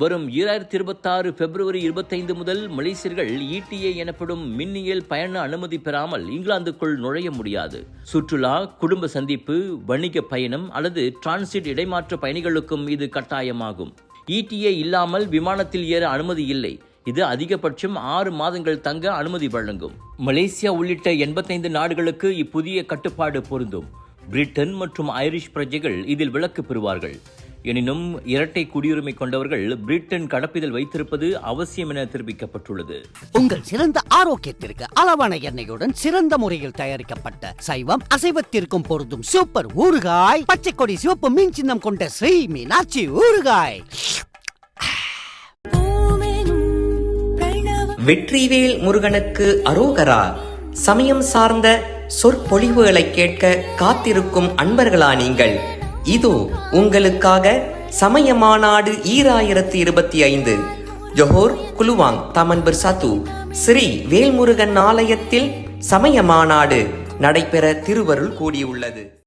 வரும் 2026 பிப்ரவரி 25 முதல் மலேசியர்கள் ETA எனப்படும் மின்னியல் பயண அனுமதி பெறாமல் இங்கிலாந்துக்குள் நுழைய முடியாது. சுற்றுலா, குடும்ப சந்திப்பு, வணிக பயணம் அல்லது டிரான்சிட் இடைமாற்ற பயணிகளுக்கும் இது கட்டாயமாகும். ETA இல்லாமல் விமானத்தில் ஏற அனுமதி இல்லை. இது அதிகபட்சம் 6 மாதங்கள் தங்க அனுமதி வழங்கும். மலேசியா உள்ளிட்ட 85 நாடுகளுக்கு இப்புதிய கட்டுப்பாடு பொருந்தும். பிரிட்டன் மற்றும் ஐரிஷ் பிரஜைகள் இதில் விலக்கு பெறுவார்கள். எனினும் இரட்டை குடியுரிமை கொண்டவர்கள் பிரிட்டன் கடப்பிதழ் வைத்திருப்பது அவசியம் என தெரிவிக்கப்பட்டுள்ளது. உங்கள் சிறந்த ஆரோக்கியத்திற்கு அளவான எண்ணெயுடன் சிறந்த முறையில் தயாரிக்கப்பட்ட சைவம் அசைவத்திற்கும் பொருந்தும் சூப்பர் ஊறுகாய், பச்சை கொடி சிவப்பு மீன் சின்னம் கொண்ட ஸ்ரீ மீனாட்சி ஊறுகாய். வெற்றிவேல் முருகனுக்கு அரோகரா. சமயம் சார்ந்த சொற்பொழிவுகளை கேட்க காத்திருக்கும் அன்பர்களா நீங்கள்? இதோ உங்களுக்காக சமய மாநாடு 2025 ஜொஹோர் குலுவாங் தமன் பிர்சாத்து ஸ்ரீ வேல்முருகன் ஆலயத்தில் சமய மாநாடு நடைபெற திருவருள் கூடியுள்ளது.